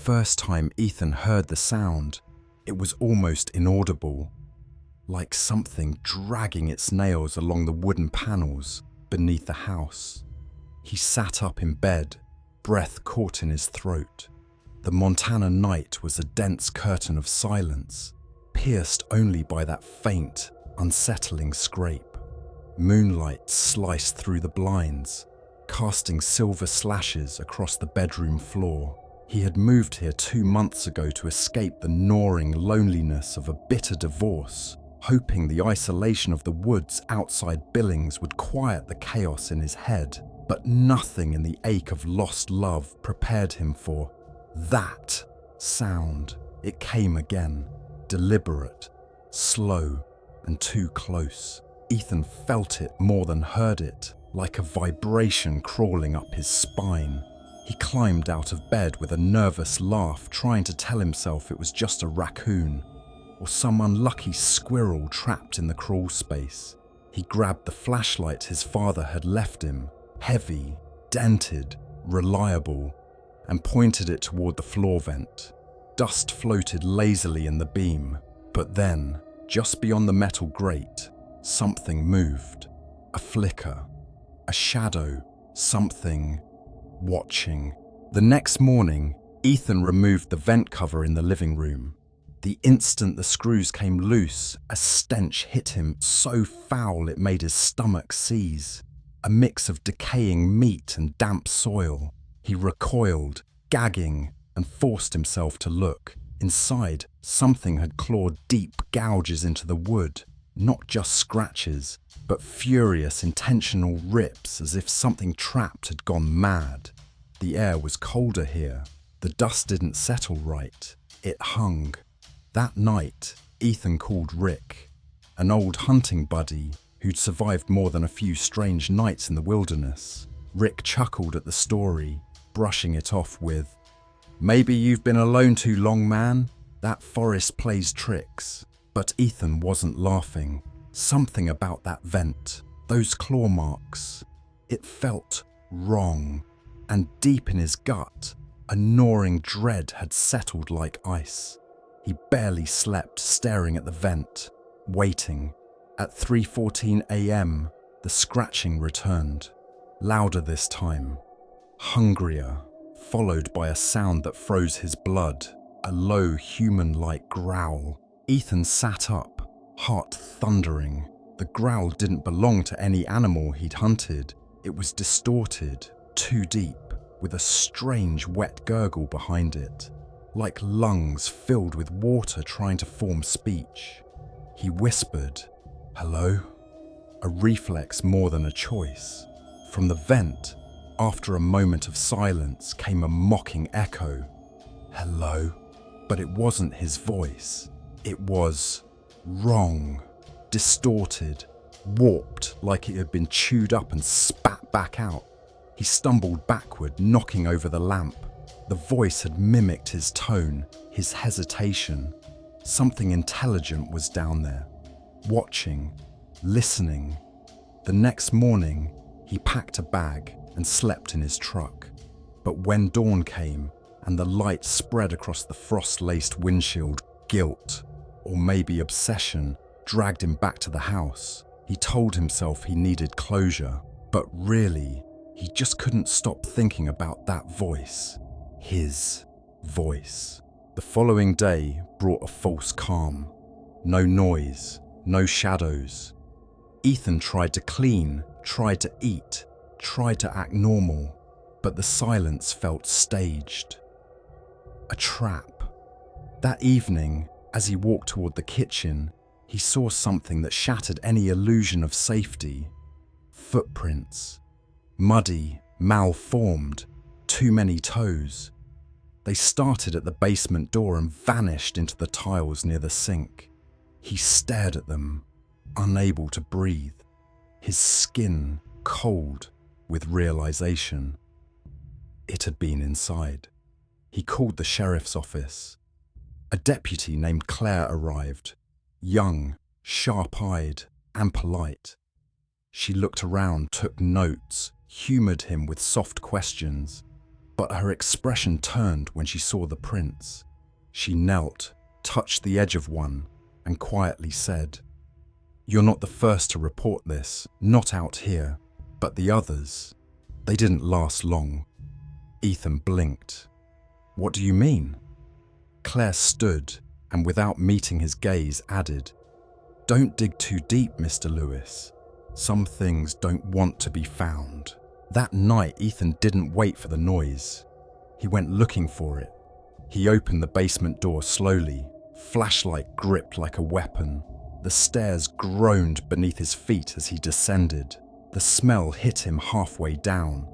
first time Ethan heard the sound, it was almost inaudible, like something dragging its nails along the wooden panels beneath the house. He sat up in bed, breath caught in his throat. The Montana night was a dense curtain of silence, pierced only by that faint, unsettling scrape. Moonlight sliced through the blinds, casting silver slashes across the bedroom floor. He had moved here 2 months ago to escape the gnawing loneliness of a bitter divorce, hoping the isolation of the woods outside Billings would quiet the chaos in his head. But nothing in the ache of lost love prepared him for that sound. It came again, deliberate, slow, and too close. Ethan felt it more than heard it, like a vibration crawling up his spine. He climbed out of bed with a nervous laugh, trying to tell himself it was just a raccoon or some unlucky squirrel trapped in the crawl space. He grabbed the flashlight his father had left him, heavy, dented, reliable, and pointed it toward the floor vent. Dust floated lazily in the beam, but then, just beyond the metal grate, something moved. A flicker, a shadow, something watching. The next morning, Ethan removed the vent cover in the living room. The instant the screws came loose, a stench hit him so foul it made his stomach seize. A mix of decaying meat and damp soil. He recoiled, gagging, and forced himself to look. Inside, something had clawed deep gouges into the wood, not just scratches, but furious, intentional rips as if something trapped had gone mad. The air was colder here. The dust didn't settle right. It hung. That night, Ethan called Rick, an old hunting buddy who'd survived more than a few strange nights in the wilderness. Rick chuckled at the story, brushing it off with, "Maybe you've been alone too long, man. That forest plays tricks." But Ethan wasn't laughing. Something about that vent, those claw marks, it felt wrong. And deep in his gut, a gnawing dread had settled like ice. He barely slept, staring at the vent, waiting. At 3:14 a.m., the scratching returned, louder this time, hungrier, followed by a sound that froze his blood, a low, human-like growl. Ethan sat up, heart thundering. The growl didn't belong to any animal he'd hunted. It was distorted, too deep, with a strange wet gurgle behind it, like lungs filled with water trying to form speech. He whispered, "Hello?" A reflex more than a choice. From the vent, after a moment of silence, came a mocking echo. "Hello?" But it wasn't his voice. It was wrong, distorted, warped like it had been chewed up and spat back out. He stumbled backward, knocking over the lamp. The voice had mimicked his tone, his hesitation. Something intelligent was down there, watching, listening. The next morning, he packed a bag and slept in his truck. But when dawn came and the light spread across the frost-laced windshield, guilt, or maybe obsession, dragged him back to the house. He told himself he needed closure, but really, he just couldn't stop thinking about that voice. His voice. The following day brought a false calm. No noise, no shadows. Ethan tried to clean, tried to eat, tried to act normal, but the silence felt staged. A trap. That evening, as he walked toward the kitchen, he saw something that shattered any illusion of safety. Footprints. Muddy, malformed, too many toes. They started at the basement door and vanished into the tiles near the sink. He stared at them, unable to breathe, his skin cold with realization. It had been inside. He called the sheriff's office. A deputy named Claire arrived, young, sharp-eyed, and polite. She looked around, took notes, humored him with soft questions. But her expression turned when she saw the prints. She knelt, touched the edge of one, and quietly said, "You're not the first to report this, not out here, but the others. They didn't last long." Ethan blinked. "What do you mean?" Claire stood, and without meeting his gaze added, "Don't dig too deep, Mr. Lewis. Some things don't want to be found." That night, Ethan didn't wait for the noise. He went looking for it. He opened the basement door slowly, flashlight gripped like a weapon. The stairs groaned beneath his feet as he descended. The smell hit him halfway down.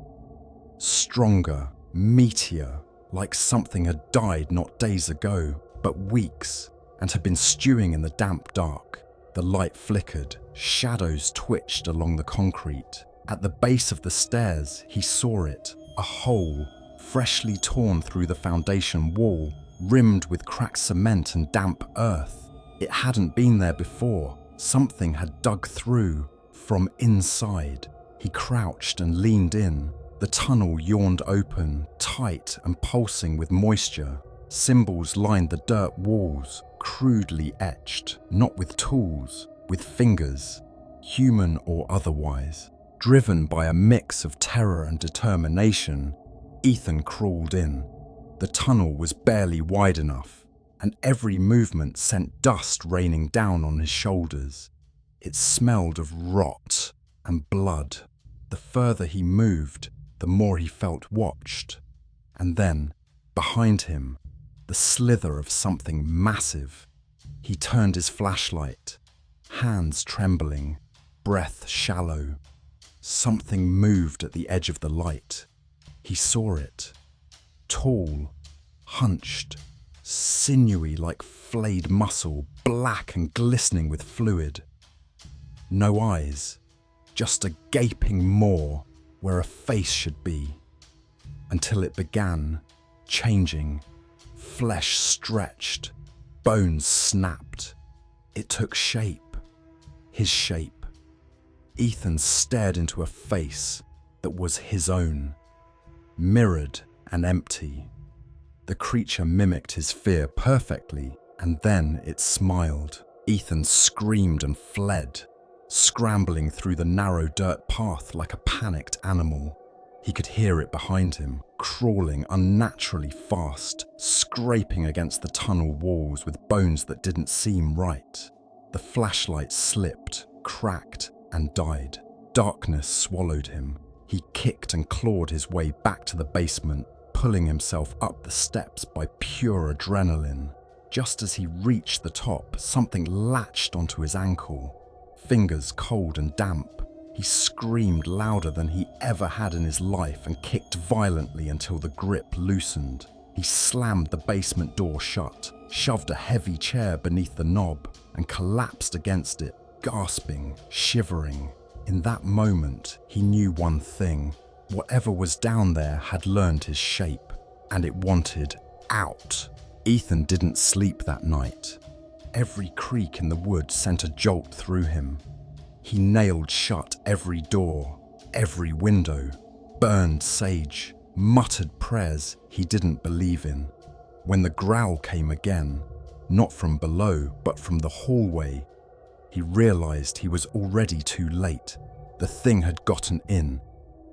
Stronger, meatier, like something had died not days ago, but weeks, and had been stewing in the damp dark. The light flickered, shadows twitched along the concrete. At the base of the stairs, he saw it, a hole, freshly torn through the foundation wall, rimmed with cracked cement and damp earth. It hadn't been there before. Something had dug through, from inside. He crouched and leaned in. The tunnel yawned open, tight and pulsing with moisture. Symbols lined the dirt walls, crudely etched, not with tools, with fingers, human or otherwise. Driven by a mix of terror and determination, Ethan crawled in. The tunnel was barely wide enough, and every movement sent dust raining down on his shoulders. It smelled of rot and blood. The further he moved, the more he felt watched. And then, behind him, the slither of something massive. He turned his flashlight, hands trembling, breath shallow. Something moved at the edge of the light. He saw it. Tall, hunched, sinewy like flayed muscle, black and glistening with fluid. No eyes, just a gaping maw where a face should be. Until it began, changing. Flesh stretched, bones snapped. It took shape, his shape. Ethan stared into a face that was his own, mirrored and empty. The creature mimicked his fear perfectly, and then it smiled. Ethan screamed and fled, scrambling through the narrow dirt path like a panicked animal. He could hear it behind him, crawling unnaturally fast, scraping against the tunnel walls with bones that didn't seem right. The flashlight slipped, cracked, and died. Darkness swallowed him. He kicked and clawed his way back to the basement, pulling himself up the steps by pure adrenaline. Just as he reached the top, something latched onto his ankle. Fingers cold and damp. He screamed louder than he ever had in his life and kicked violently until the grip loosened. He slammed the basement door shut, shoved a heavy chair beneath the knob, and collapsed against it, gasping, shivering. In that moment, he knew one thing. Whatever was down there had learned his shape, and it wanted out. Ethan didn't sleep that night. Every creak in the wood sent a jolt through him. He nailed shut every door, every window, burned sage, muttered prayers he didn't believe in. When the growl came again, not from below, but from the hallway, he realized he was already too late. The thing had gotten in.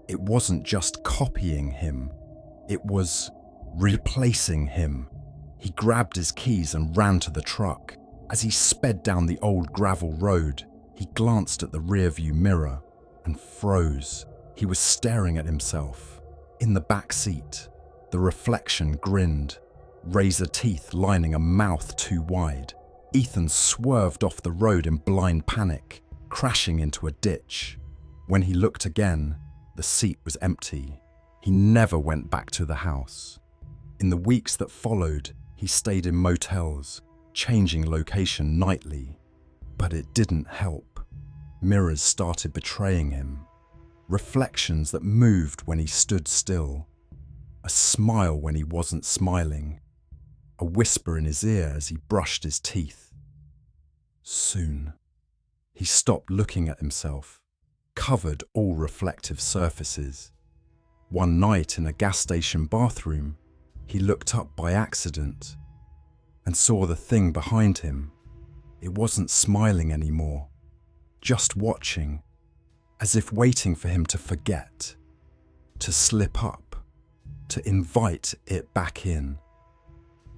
It wasn't just copying him. It was replacing him. He grabbed his keys and ran to the truck. As he sped down the old gravel road, he glanced at the rearview mirror and froze. He was staring at himself. In the back seat, the reflection grinned, razor teeth lining a mouth too wide. Ethan swerved off the road in blind panic, crashing into a ditch. When he looked again, the seat was empty. He never went back to the house. In the weeks that followed, he stayed in motels, changing location nightly. But it didn't help. Mirrors started betraying him. Reflections that moved when he stood still. A smile when he wasn't smiling. A whisper in his ear as he brushed his teeth. Soon, he stopped looking at himself, covered all reflective surfaces. One night in a gas station bathroom, he looked up by accident and saw the thing behind him. It wasn't smiling anymore, just watching, as if waiting for him to forget, to slip up, to invite it back in.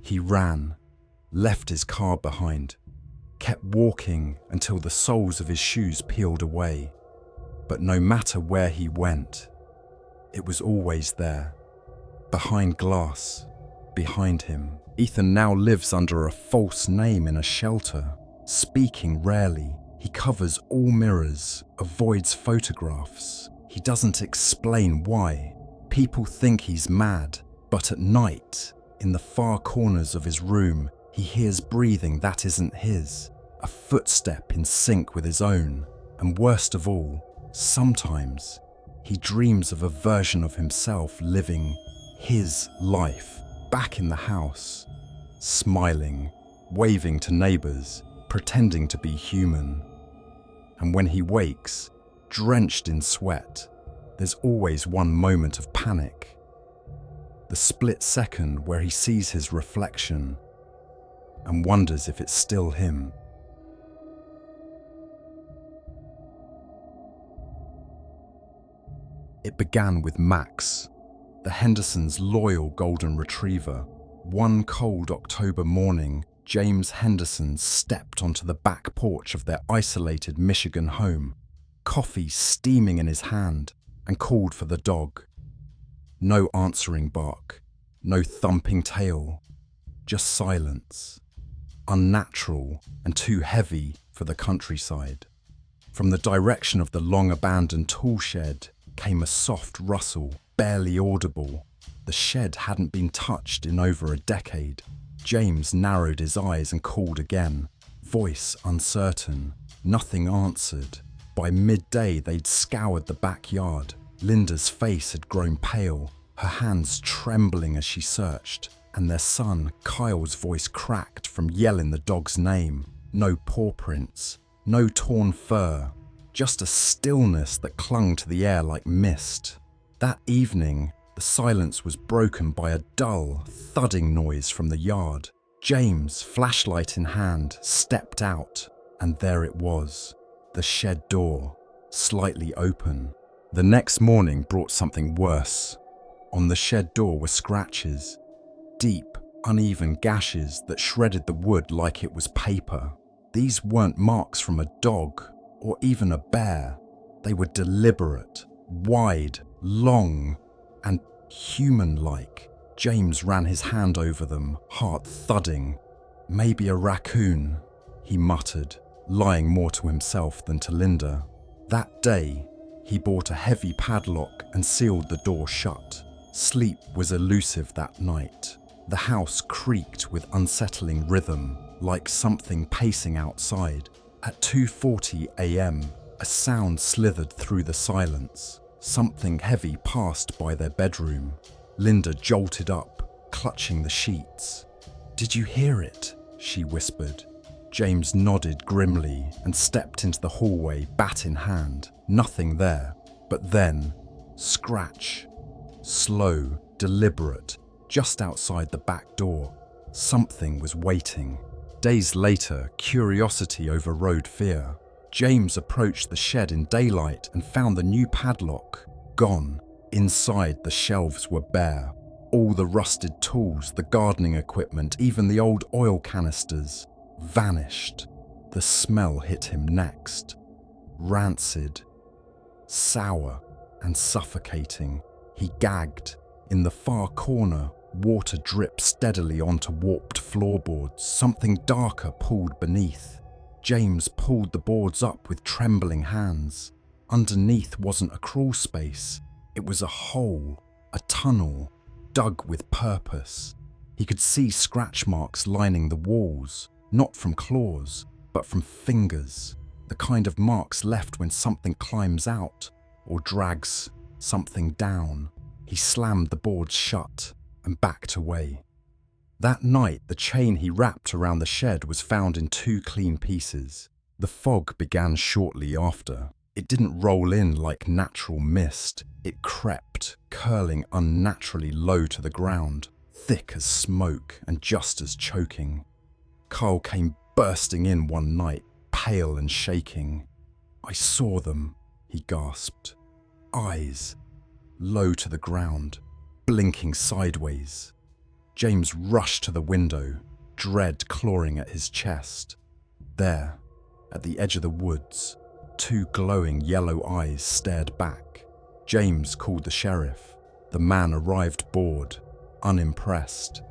He ran, left his car behind, kept walking until the soles of his shoes peeled away. But no matter where he went, it was always there, behind glass, behind him. Ethan now lives under a false name in a shelter, speaking rarely. He covers all mirrors, avoids photographs. He doesn't explain why. People think he's mad, but at night, in the far corners of his room, he hears breathing that isn't his, a footstep in sync with his own, and worst of all, sometimes he dreams of a version of himself living his life back in the house, smiling, waving to neighbors, pretending to be human. And when he wakes, drenched in sweat, there's always one moment of panic. The split second where he sees his reflection and wonders if it's still him. It began with Max, the Hendersons' loyal golden retriever. One cold October morning, James Henderson stepped onto the back porch of their isolated Michigan home, coffee steaming in his hand, and called for the dog. No answering bark, no thumping tail, just silence, unnatural and too heavy for the countryside. From the direction of the long-abandoned tool shed came a soft rustle, barely audible. The shed hadn't been touched in over a decade. James narrowed his eyes and called again, voice uncertain. Nothing answered. By midday, they'd scoured the backyard. Linda's face had grown pale, her hands trembling as she searched, and their son, Kyle's voice cracked from yelling the dog's name. No paw prints, no torn fur, just a stillness that clung to the air like mist. That evening, the silence was broken by a dull, thudding noise from the yard. James, flashlight in hand, stepped out, and there it was, the shed door, slightly open. The next morning brought something worse. On the shed door were scratches, deep, uneven gashes that shredded the wood like it was paper. These weren't marks from a dog or even a bear. They were deliberate, wide, long, and human-like. James ran his hand over them, heart thudding. Maybe a raccoon, he muttered, lying more to himself than to Linda. That day, he bought a heavy padlock and sealed the door shut. Sleep was elusive that night. The house creaked with unsettling rhythm, like something pacing outside. At 2:40 a.m., a sound slithered through the silence. Something heavy passed by their bedroom. Linda jolted up, clutching the sheets. "Did you hear it?" she whispered. James nodded grimly and stepped into the hallway, bat in hand. Nothing there. But then, scratch. Slow, deliberate, just outside the back door. Something was waiting. Days later, curiosity overrode fear. James approached the shed in daylight and found the new padlock gone. Inside, the shelves were bare. All the rusted tools, the gardening equipment, even the old oil canisters, vanished. The smell hit him next. Rancid, sour, and suffocating. He gagged. In the far corner, water dripped steadily onto warped floorboards. Something darker pulled beneath. James pulled the boards up with trembling hands. Underneath wasn't a crawl space. It was a hole, a tunnel, dug with purpose. He could see scratch marks lining the walls, not from claws, but from fingers. The kind of marks left when something climbs out or drags something down. He slammed the boards shut and backed away. That night, the chain he wrapped around the shed was found in 2 clean pieces. The fog began shortly after. It didn't roll in like natural mist. It crept, curling unnaturally low to the ground, thick as smoke and just as choking. Kyle came bursting in one night, pale and shaking. "I saw them," he gasped. "Eyes, low to the ground, blinking sideways." James rushed to the window, dread clawing at his chest. There, at the edge of the woods, two glowing yellow eyes stared back. James called the sheriff. The man arrived bored, unimpressed.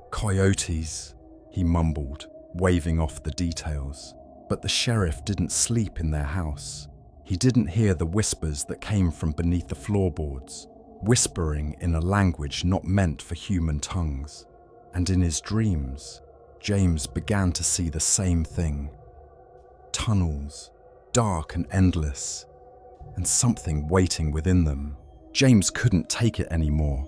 "Coyotes," he mumbled, waving off the details. But the sheriff didn't sleep in their house. He didn't hear the whispers that came from beneath the floorboards, whispering in a language not meant for human tongues. And in his dreams, James began to see the same thing. Tunnels, dark and endless, and something waiting within them. James couldn't take it anymore.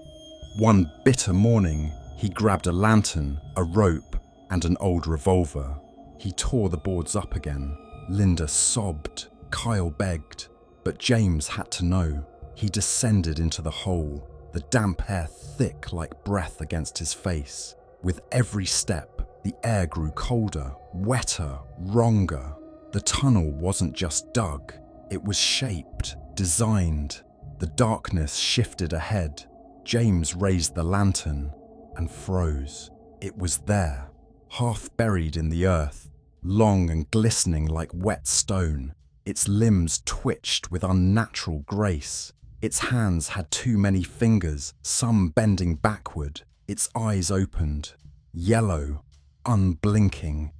One bitter morning, he grabbed a lantern, a rope, and an old revolver. He tore the boards up again. Linda sobbed. Kyle begged. But James had to know. He descended into the hole, the damp air thick like breath against his face. With every step, the air grew colder, wetter, wronger. The tunnel wasn't just dug. It was shaped, designed. The darkness shifted ahead. James raised the lantern and froze. It was there, half buried in the earth, long and glistening like wet stone. Its limbs twitched with unnatural grace. Its hands had too many fingers, some bending backward. Its eyes opened, yellow, unblinking.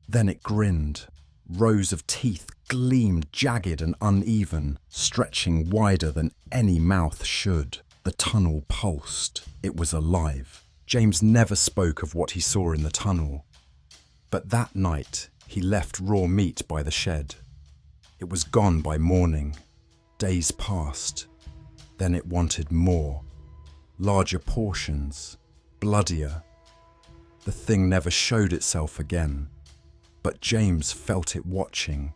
Then it grinned. Rows of teeth gleamed jagged and uneven, stretching wider than any mouth should. The tunnel pulsed. It was alive. James never spoke of what he saw in the tunnel. But that night, he left raw meat by the shed. It was gone by morning. Days passed. Then it wanted more. Larger portions. Bloodier. The thing never showed itself again. But James felt it watching,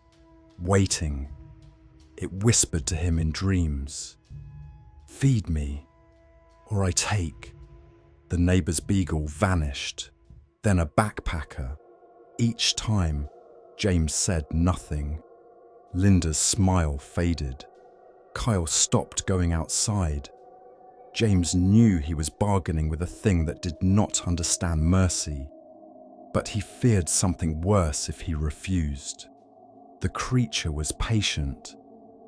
waiting. It whispered to him in dreams. "Feed me, or I take." The neighbor's beagle vanished. Then a backpacker. Each time, James said nothing. Linda's smile faded. Kyle stopped going outside. James knew he was bargaining with a thing that did not understand mercy. But he feared something worse if he refused. The creature was patient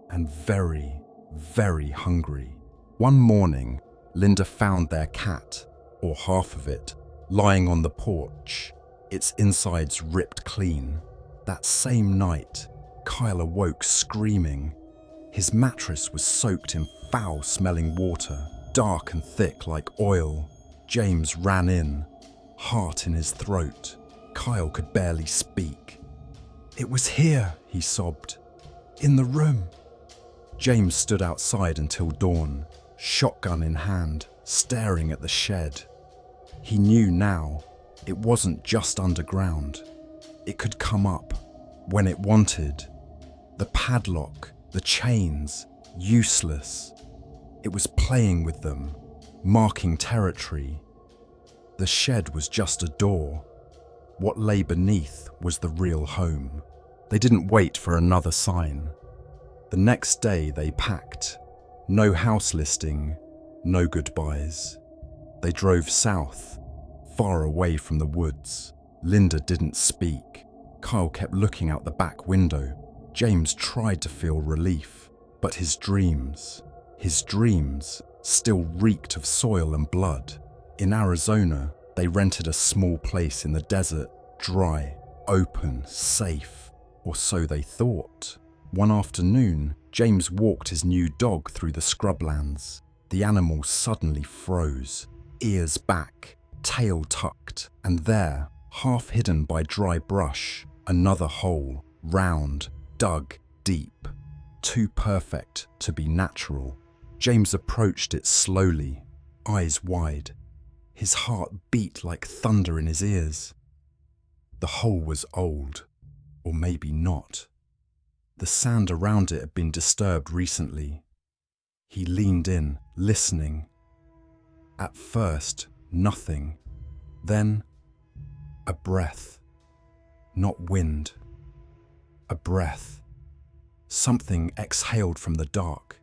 and very, very hungry. One morning, Linda found their cat, or half of it, lying on the porch, its insides ripped clean. That same night, Kyle awoke screaming. His mattress was soaked in foul-smelling water, dark and thick like oil. James ran in, heart in his throat. Kyle could barely speak. "It was here," he sobbed. "In the room." James stood outside until dawn, shotgun in hand, staring at the shed. He knew now it wasn't just underground. It could come up when it wanted. The padlock, the chains, useless. It was playing with them, marking territory. The shed was just a door. What lay beneath was the real home. They didn't wait for another sign. The next day they packed. No house listing, no goodbyes. They drove south, far away from the woods. Linda didn't speak. Kyle kept looking out the back window. James tried to feel relief, but his dreams still reeked of soil and blood. In Arizona, they rented a small place in the desert, dry, open, safe, or so they thought. One afternoon, James walked his new dog through the scrublands. The animal suddenly froze, ears back, tail tucked, and there, half hidden by dry brush, another hole, round, dug deep, too perfect to be natural. James approached it slowly, eyes wide. His heart beat like thunder in his ears. The hole was old, or maybe not. The sand around it had been disturbed recently. He leaned in, listening. At first, nothing. Then, a breath. Not wind. A breath. Something exhaled from the dark.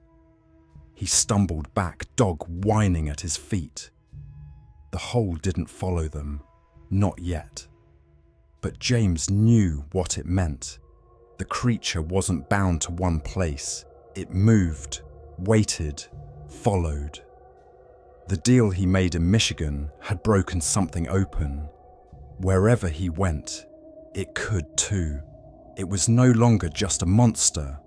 He stumbled back, dog whining at his feet. The hole didn't follow them, not yet. But James knew what it meant. The creature wasn't bound to one place. It moved, waited, followed. The deal he made in Michigan had broken something open. Wherever he went, it could too. It was no longer just a monster.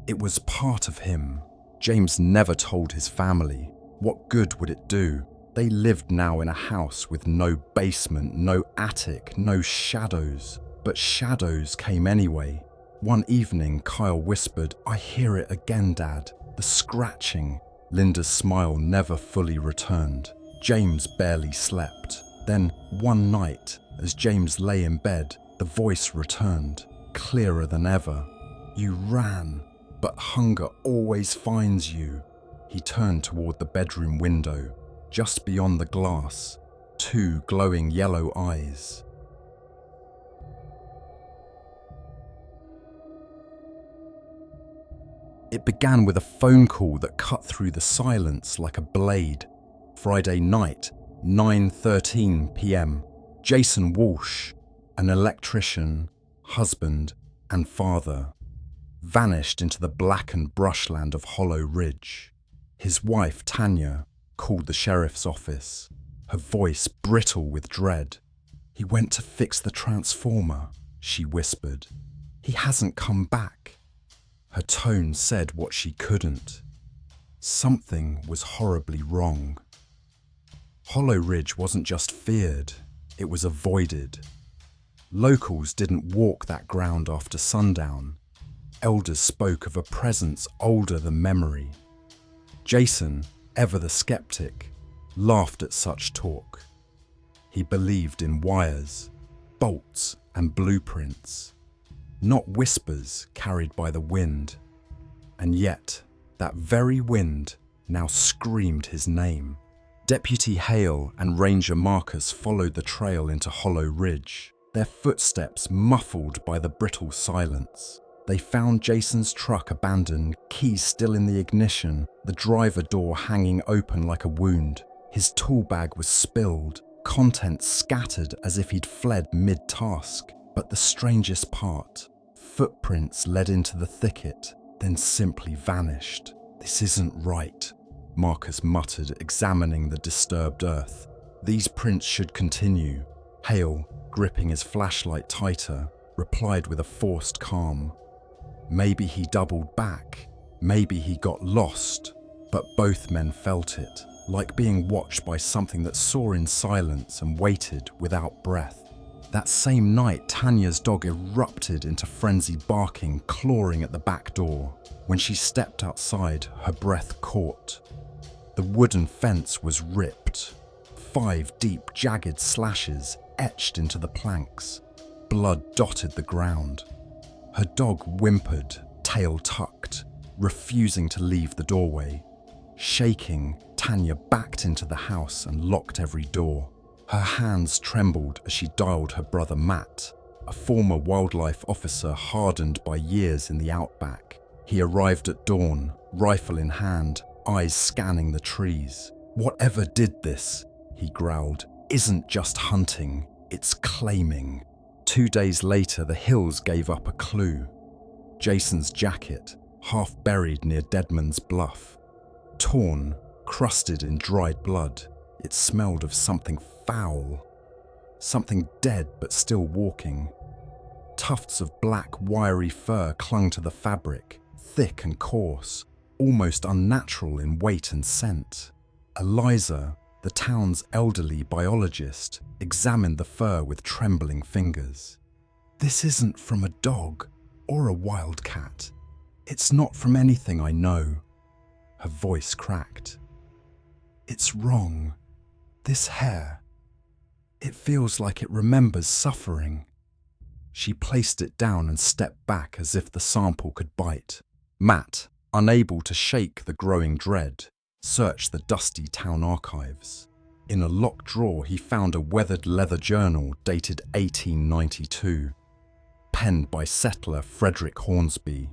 It was part of him. James never told his family. What good would it do? They lived now in a house with no basement, no attic, no shadows. But shadows came anyway. One evening, Kyle whispered, "I hear it again, Dad. The scratching." Linda's smile never fully returned. James barely slept. Then, one night, as James lay in bed, the voice returned, clearer than ever. "You ran, but hunger always finds you." He turned toward the bedroom window. Just beyond the glass, two glowing yellow eyes. It began with a phone call that cut through the silence like a blade. Friday night, 9:13 p.m. Jason Walsh, an electrician, husband, and father, vanished into the blackened brushland of Hollow Ridge. His wife, Tanya, called the sheriff's office, her voice brittle with dread. "He went to fix the transformer," she whispered. "He hasn't come back." Her tone said what she couldn't. Something was horribly wrong. Hollow Ridge wasn't just feared, it was avoided. Locals didn't walk that ground after sundown. Elders spoke of a presence older than memory. Jason, ever the skeptic, laughed at such talk. He believed in wires, bolts, and blueprints, not whispers carried by the wind. And yet, that very wind now screamed his name. Deputy Hale and Ranger Marcus followed the trail into Hollow Ridge, their footsteps muffled by the brittle silence. They found Jason's truck abandoned, keys still in the ignition, the driver door hanging open like a wound. His tool bag was spilled, contents scattered as if he'd fled mid-task. But the strangest part, footprints led into the thicket, then simply vanished. "This isn't right," Marcus muttered, examining the disturbed earth. "These prints should continue." Hale, gripping his flashlight tighter, replied with a forced calm. Maybe he doubled back, maybe he got lost, but both men felt it, like being watched by something that saw in silence and waited without breath. That same night, Tanya's dog erupted into frenzied barking, clawing at the back door. When she stepped outside, her breath caught. The wooden fence was ripped. 5 deep, jagged slashes etched into the planks. Blood dotted the ground. Her dog whimpered, tail tucked, refusing to leave the doorway. Shaking, Tanya backed into the house and locked every door. Her hands trembled as she dialed her brother Matt, a former wildlife officer hardened by years in the outback. He arrived at dawn, rifle in hand, eyes scanning the trees. "Whatever did this," he growled, "isn't just hunting, it's claiming." 2 days later, the hills gave up a clue. Jason's jacket, half buried near Deadman's Bluff. Torn, crusted in dried blood, it smelled of something foul. Something dead but still walking. Tufts of black, wiry fur clung to the fabric, thick and coarse, almost unnatural in weight and scent. Eliza, the town's elderly biologist, examined the fur with trembling fingers. "This isn't from a dog or a wildcat. It's not from anything I know." Her voice cracked. "It's wrong. This hair. It feels like it remembers suffering." She placed it down and stepped back as if the sample could bite. Matt, unable to shake the growing dread, searched the dusty town archives. In a locked drawer, he found a weathered leather journal dated 1892, penned by settler Frederick Hornsby.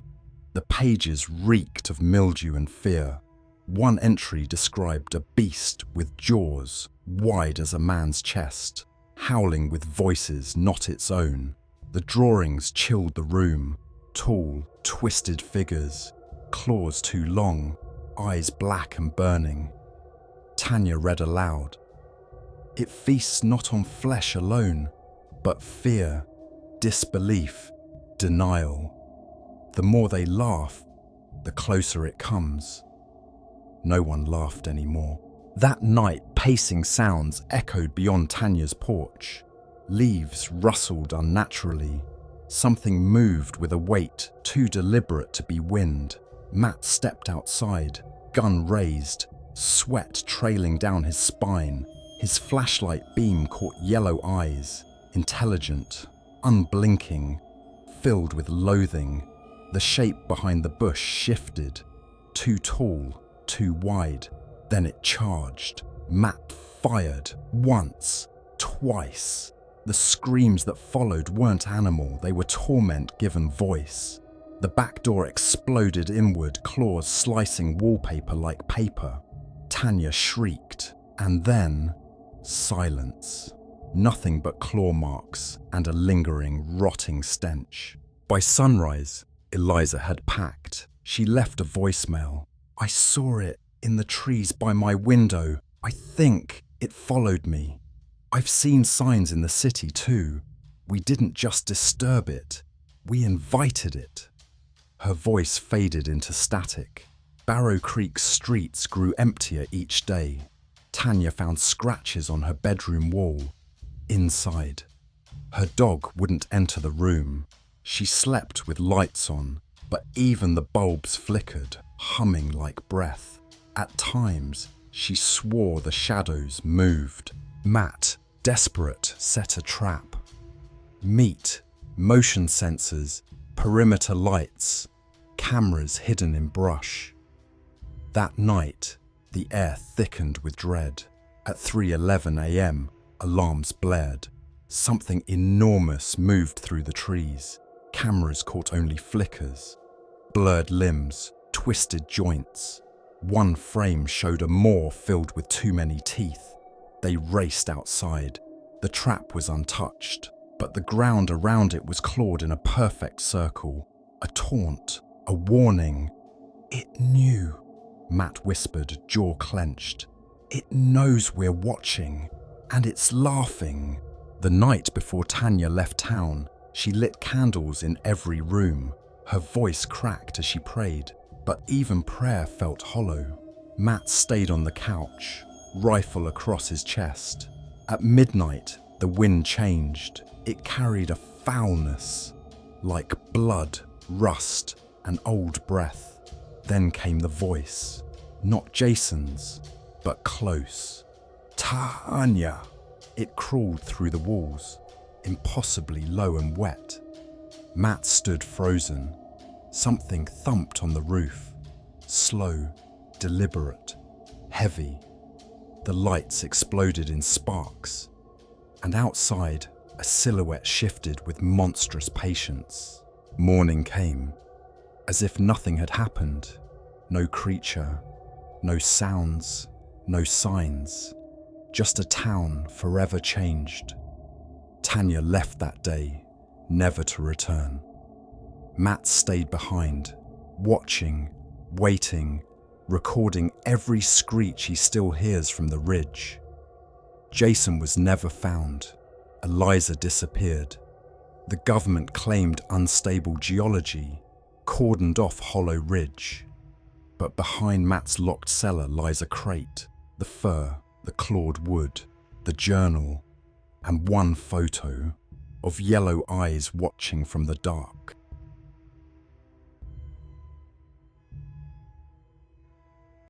The pages reeked of mildew and fear. One entry described a beast with jaws wide as a man's chest, howling with voices not its own. The drawings chilled the room. Tall, twisted figures, claws too long, eyes black and burning. Tanya read aloud. It feasts not on flesh alone, but fear, disbelief, denial. The more they laugh, the closer it comes. No one laughed anymore. That night, pacing sounds echoed beyond Tanya's porch. Leaves rustled unnaturally. Something moved with a weight too deliberate to be wind. Matt stepped outside, gun raised, sweat trailing down his spine. His flashlight beam caught yellow eyes, intelligent, unblinking, filled with loathing. The shape behind the bush shifted, too tall, too wide. Then it charged. Matt fired, once, twice. The screams that followed weren't animal, they were torment given voice. The back door exploded inward, claws slicing wallpaper like paper. Tanya shrieked, and then silence. Nothing but claw marks and a lingering, rotting stench. By sunrise, Eliza had packed. She left a voicemail. I saw it in the trees by my window. I think it followed me. I've seen signs in the city too. We didn't just disturb it, we invited it. Her voice faded into static. Barrow Creek's streets grew emptier each day. Tanya found scratches on her bedroom wall. Inside, her dog wouldn't enter the room. She slept with lights on, but even the bulbs flickered, humming like breath. At times, she swore the shadows moved. Matt, desperate, set a trap. Meat, motion sensors, perimeter lights, cameras hidden in brush. That night, the air thickened with dread. At 3:11 a.m., alarms blared. Something enormous moved through the trees. Cameras caught only flickers. Blurred limbs, twisted joints. One frame showed a maw filled with too many teeth. They raced outside. The trap was untouched, but the ground around it was clawed in a perfect circle. A taunt, a warning. It knew, Matt whispered, jaw clenched. It knows we're watching, and it's laughing. The night before Tanya left town, she lit candles in every room. Her voice cracked as she prayed, but even prayer felt hollow. Matt stayed on the couch, rifle across his chest. At midnight, the wind changed. It carried a foulness, like blood, rust, and old breath. Then came the voice, not Jason's, but close. Tanya! It crawled through the walls, impossibly low and wet. Matt stood frozen. Something thumped on the roof, slow, deliberate, heavy. The lights exploded in sparks, and outside, a silhouette shifted with monstrous patience. Morning came, as if nothing had happened. No creature, no sounds, no signs. Just a town forever changed. Tanya left that day, never to return. Matt stayed behind, watching, waiting, recording every screech he still hears from the ridge. Jason was never found. Eliza disappeared. The government claimed unstable geology, cordoned off Hollow Ridge. But behind Matt's locked cellar lies a crate, the fur, the clawed wood, the journal, and one photo of yellow eyes watching from the dark.